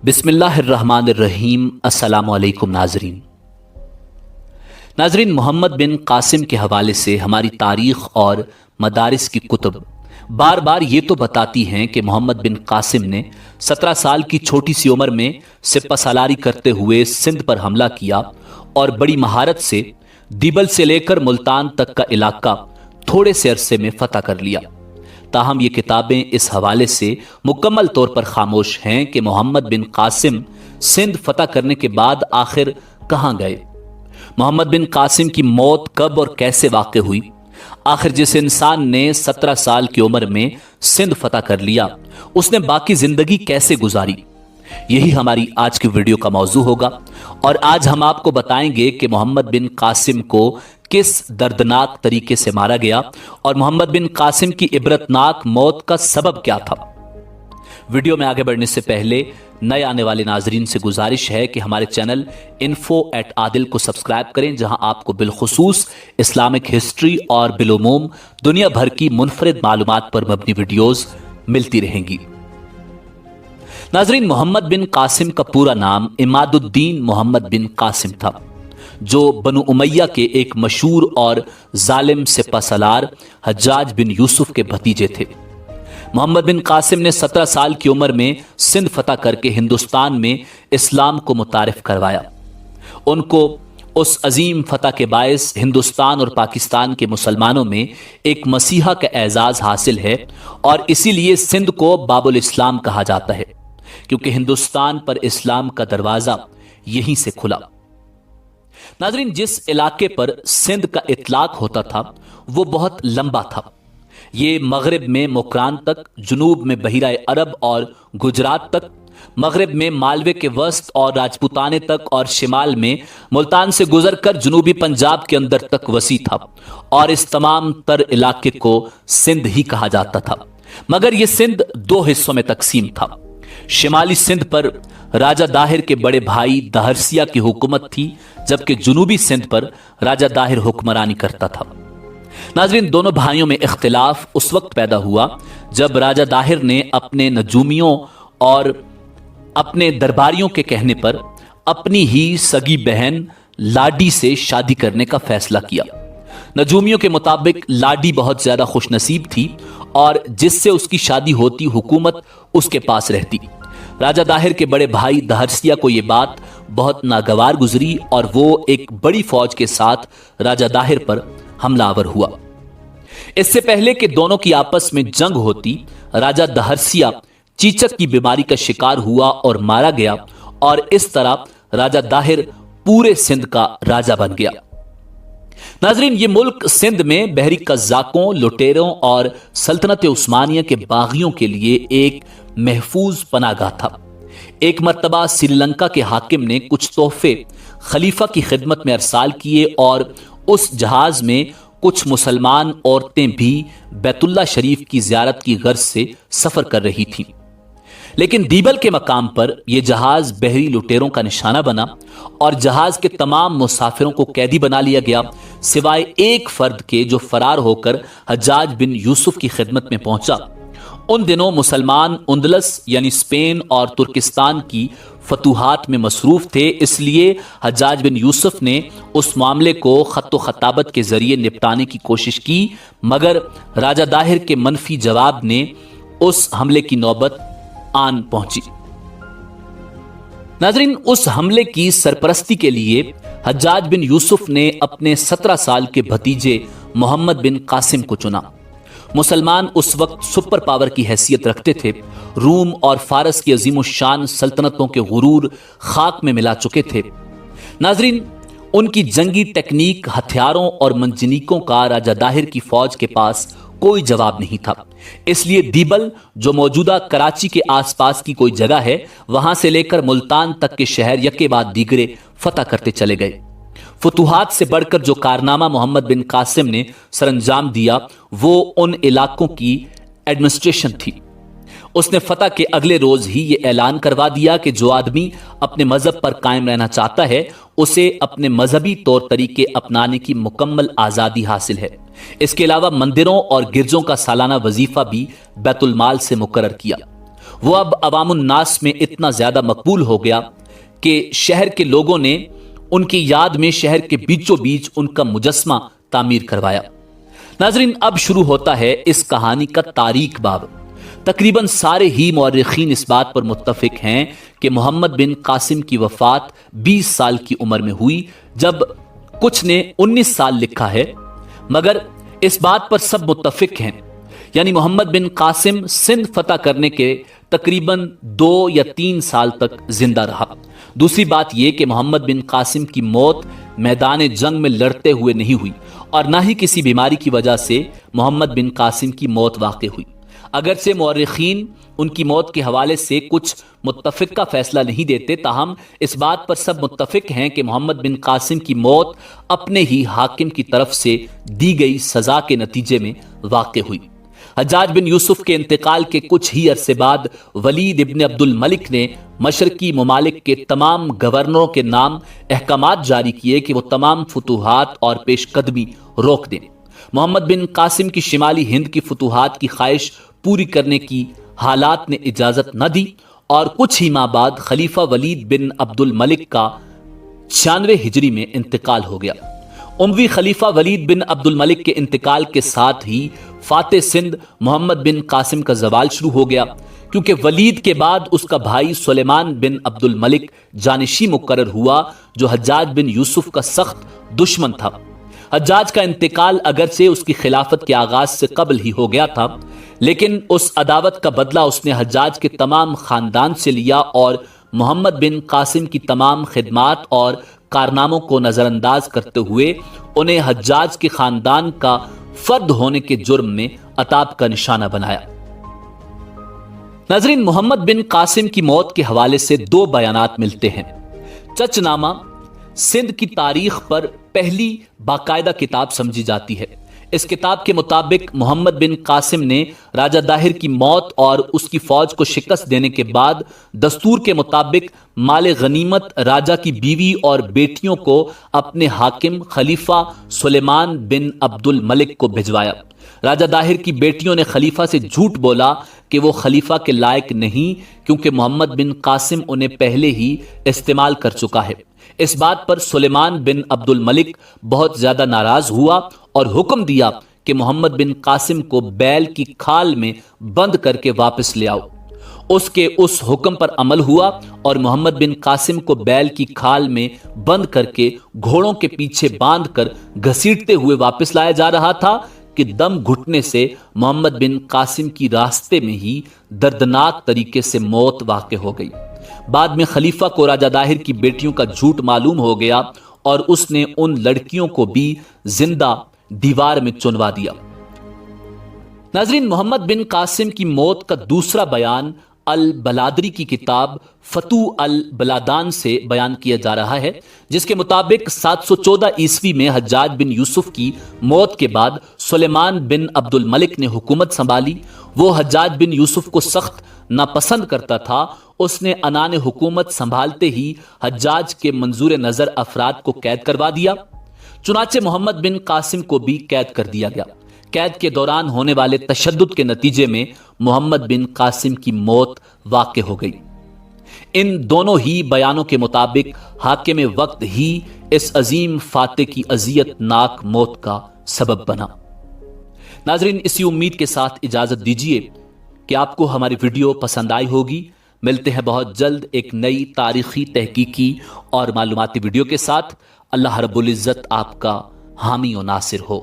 बिस्मिल्लाहिर्रहमानिर्रहीम। अस्सलामु अलैकुम नाजरीन, मोहम्मद बिन कासिम के हवाले से हमारी तारीख और मदारिस की कुतुब बार बार ये तो बताती हैं कि मोहम्मद बिन कासिम ने 17 साल की छोटी सी उम्र में सिपा सालारी करते हुए सिंध पर हमला किया और बड़ी महारत से दिबल से लेकर मुल्तान तक का इलाका थोड़े से अरसे में फतह कर लिया। ताहम ये किताबें इस हवाले से मुकम्मल तौर पर खामोश हैं कि मोहम्मद बिन कासिम सिंध फतह करने के बाद आखिर कहां गए, मोहम्मद बिन कासिम की मौत कब और कैसे वाक़ हुई, आखिर जिस इंसान ने 17 साल की उम्र में सिंध फतह कर लिया उसने बाकी जिंदगी कैसे गुजारी। यही हमारी आज की वीडियो का मौजू होगा और आज हम आपको बताएंगे कि मोहम्मद बिन कासिम को किस दर्दनाक तरीके से मारा गया और मोहम्मद बिन कासिम की इबरतनाक मौत का सबब क्या था। वीडियो में आगे बढ़ने से पहले नए आने वाले नाजरीन से गुजारिश है कि हमारे चैनल info@adil को सब्सक्राइब करें, जहां आपको बिलखुसूस इस्लामिक हिस्ट्री और बिलुमूम दुनिया भर की मुनफरिद मालूमात पर मबनी वीडियोस मिलती रहेंगी। नाजरीन, मोहम्मद बिन कासिम का पूरा नाम इमादुद्दीन मोहम्मद बिन कासिम था, जो बनु उमैया के एक मशहूर और जालिम सिपहसालार हज्जाज बिन यूसुफ के भतीजे थे। मोहम्मद बिन कासिम ने 17 साल की उम्र में सिंध फतह करके हिंदुस्तान में इस्लाम को मुतारिफ करवाया। उनको उस अजीम फतह के बायस हिंदुस्तान और पाकिस्तान के मुसलमानों में एक मसीहा का एजाज हासिल है और इसीलिए सिंध को बाबुल इस्लाम कहा जाता है, क्योंकि हिंदुस्तान पर इस्लाम का दरवाजा यहीं से खुला। नाजरीन, जिस इलाके पर सिंध का इतलाक होता था वो बहुत लंबा था। ये मगरिब में मुकरान तक, जुनूब में बहिरा अरब और गुजरात तक, मगरिब में मालवे के वस्त और राजपुताने तक और शिमाल में मुल्तान से गुजरकर जुनूबी पंजाब के अंदर तक वसी था और इस तमाम तर इलाके को सिंध ही कहा जाता था। मगर यह सिंध दो हिस्सों में तकसीम था। शिमाली सिंध पर राजा दाहिर के बड़े भाई दहरसिया की हुकूमत थी, जबकि जुनूबी सिंध पर राजा दाहिर हुक्मरानी करता था। नाजरीन, दोनों भाइयों में इख्तिलाफ उस वक्त पैदा हुआ जब राजा दाहिर ने अपने नजूमियों और अपने दरबारियों के कहने पर अपनी ही सगी बहन लाडी से शादी करने का फैसला किया। नजूमियों के मुताबिक लाडी बहुत ज्यादा खुशनसीब थी और जिससे उसकी शादी होती हुकूमत उसके पास रहती। राजा दाहिर के बड़े भाई दहरसिया को यह बात बहुत नागवार गुजरी और वो एक बड़ी फौज के साथ राजा दाहिर पर हमलावर हुआ। इससे पहले कि दोनों की आपस में जंग होती, राजा दहरसिया चीचक की बीमारी का शिकार हुआ और मारा गया और इस तरह राजा दाहिर पूरे सिंध का राजा बन गया। नाजरीन, ये मुल्क सिंध में बहरी कज़ाकों, लुटेरों और सल्तनत उस्मानिया के बागियों के लिए एक महफूज पनागाह था। एक मर्तबा श्रीलंका के हाकिम ने कुछ तोहफे खलीफा की खिदमत में अरसाल किए और उस जहाज में कुछ मुसलमान औरतें भी बैतुल्ला शरीफ की जियारत की गर्ज से सफर कर रही थीं। लेकिन दीबल के मकाम पर यह जहाज बहरी लुटेरों का निशाना बना और जहाज के तमाम मुसाफिरों को कैदी बना लिया गया, सिवाय एक फर्द के जो फरार होकर हज्जाज बिन यूसुफ की खिदमत में पहुंचा। उन दिनों मुसलमान उंदलस यानी स्पेन और तुर्किस्तान की फतूहात में मसरूफ थे, इसलिए हज्जाज बिन यूसुफ ने उस मामले को खत्तो खताबत के जरिए निपटाने की कोशिश की, मगर राजा दाहिर के मनफी जवाब ने उस हमले की नौबत आन पहुंची। नाजरीन, उस हमले की सरपरस्ती के लिए हज्जाज बिन यूसुफ ने अपने 17 साल के भतीजे मोहम्मद बिन कासिम को चुना। मुसलमान उस वक्त सुपर पावर की हैसियत रखते थे। रूम और फारस की अजीम शान सल्तनतों के गुरूर खाक में मिला चुके थे। नाजरीन, उनकी जंगी टेक्निक, हथियारों और मंजनीकों का राजा दाहिर की फौज के पास कोई जवाब नहीं था। इसलिए दीबल, जो मौजूदा कराची के आसपास की कोई जगह है, वहां से लेकर मुल्तान तक के शहर यके बाद दीगरे फतह करते चले गए। फतूहात से बढ़कर जो कारनामा मोहम्मद बिन कासिम ने सरंजाम दिया वो उन इलाकों की एडमिनिस्ट्रेशन थी। उसने फतह के अगले रोज ही ये ऐलान करवा दिया कि जो आदमी अपने मजहब पर कायम रहना चाहता है उसे अपने मजहबी तौर तरीके अपनाने की मुकम्मल आजादी हासिल है। इसके अलावा मंदिरों और गिरजों का सालाना वजीफा भी बैतुल माल से मुकर्रर किया। وہ اب عوام الناس میں اتنا زیادہ مقبول ہو گیا کہ شہر کے لوگوں نے ان کی یاد میں شہر کے بیچوں بیچ ان کا مجسمہ تعمیر کروایا۔ ناظرین، اب شروع ہوتا ہے اس کہانی کا تاریک باب۔ تقریباً سارے ہی مورخین اس بات پر متفق ہیں کہ محمد بن قاسم کی وفات 20 سال کی عمر میں ہوئی، جب کچھ نے 19 سال لکھا ہے، مگر اس بات پر سب متفق ہیں، یعنی محمد بن قاسم سندھ فتح کرنے کے تقریباً 2 یا 3 سال تک زندہ رہا۔ دوسری بات یہ کہ محمد بن قاسم کی موت میدان جنگ میں لڑتے ہوئے نہیں ہوئی، اور نہ ہی کسی بیماری کی وجہ سے محمد بن قاسم کی موت واقع ہوئی۔ اگرچہ مورخین ان کی موت کے حوالے سے کچھ متفقہ فیصلہ نہیں دیتے، تاہم اس بات پر سب متفق ہیں کہ محمد بن قاسم کی موت اپنے ہی حاکم کی طرف سے دی گئی سزا کے نتیجے میں واقع ہوئی۔ حجاج بن یوسف کے انتقال کے کچھ ہی عرصے بعد ولید ابن عبد الملک نے مشرقی ممالک کے تمام گورنروں کے نام احکامات جاری کیے کہ وہ تمام فتوحات اور پیش قدمی روک دیں۔ محمد بن قاسم کی شمالی ہند کی فتوحات کی خواہش پوری کرنے کی حالات نے اجازت نہ دی، اور کچھ ہی ماہ بعد خلیفہ ولید بن عبد الملک کا 96 ہجری میں انتقال ہو گیا۔ اموی خلیفہ ولید بن عبد الملک کے انتقال کے ساتھ ہی فاتح سندھ محمد بن قاسم کا زوال شروع ہو گیا، کیونکہ ولید کے بعد اس کا بھائی سلیمان بن عبد الملک جانشی مقرر ہوا، جو حجاج بن یوسف کا سخت دشمن تھا۔ حجاج کا انتقال اگرچہ اس کی خلافت کے آغاز سے قبل ہی ہو گیا تھا، لیکن اس عداوت کا بدلہ اس نے حجاج کے تمام خاندان سے لیا، اور محمد بن قاسم کی تمام خدمات اور کارناموں کو نظر انداز کرتے ہوئے انہیں حجاج کے خاندان کا فرد ہونے کے جرم میں عتاب کا نشانہ بنایا۔ ناظرین، محمد بن قاسم کی موت کے حوالے سے 2 بیانات ملتے ہیں۔ چچ نامہ سندھ کی تاریخ پر پہلی باقاعدہ کتاب سمجھی جاتی ہے۔ اس کتاب کے مطابق محمد بن قاسم نے راجہ داہر کی موت اور اس کی فوج کو شکست دینے کے بعد دستور کے مطابق مال غنیمت راجہ کی بیوی اور بیٹیوں کو اپنے حاکم خلیفہ سلیمان بن عبد الملک کو بھجوایا۔ راجہ داہر کی بیٹیوں نے خلیفہ سے جھوٹ بولا کہ وہ خلیفہ کے لائق نہیں، کیونکہ محمد بن قاسم انہیں پہلے ہی استعمال کر چکا ہے۔ اس بات پر سلیمان بن عبد الملک بہت زیادہ ناراض ہوا اور حکم دیا کہ محمد بن قاسم کو بیل کی کھال میں بند کر کے واپس لے آؤ۔ اس کے اس حکم پر عمل ہوا، اور محمد بن قاسم کو بیل کی کھال میں بند کر کے گھوڑوں کے پیچھے باندھ کر گھسیٹتے ہوئے واپس لایا جا رہا تھا کہ دم گھٹنے سے محمد بن قاسم کی راستے میں ہی دردناک طریقے سے موت واقع ہو گئی۔ بعد میں خلیفہ کو راجہ داہر کی بیٹیوں کا جھوٹ معلوم ہو گیا، اور اس نے ان لڑکیوں کو بھی زندہ دیوار میں چنوا دیا۔ ناظرین، محمد بن قاسم کی موت کا دوسرا بیان البلادری کی کتاب فتوح البلادان سے بیان کیا جا رہا ہے، جس کے مطابق 714 عیسوی میں حجاج بن یوسف کی موت کے بعد سلیمان بن عبد الملک نے حکومت سنبھالی۔ وہ حجاج بن یوسف کو سخت ناپسند کرتا تھا۔ اس نے عنان حکومت سنبھالتے ہی حجاج کے منظور نظر افراد کو قید کروا دیا۔ چنانچہ محمد بن قاسم کو بھی قید کر دیا گیا۔ قید کے دوران ہونے والے تشدد کے نتیجے میں محمد بن قاسم کی موت واقع ہو گئی۔ ان دونوں ہی بیانوں کے مطابق حاکم وقت ہی اس عظیم فاتح کی اذیت ناک موت کا سبب بنا۔ ناظرین، اسی امید کے ساتھ اجازت دیجیے کہ آپ کو ہماری ویڈیو پسند آئی ہوگی۔ ملتے ہیں بہت جلد ایک نئی تاریخی تحقیقی اور معلوماتی ویڈیو کے ساتھ۔ اللہ رب العزت آپ کا حامی و ناصر ہو۔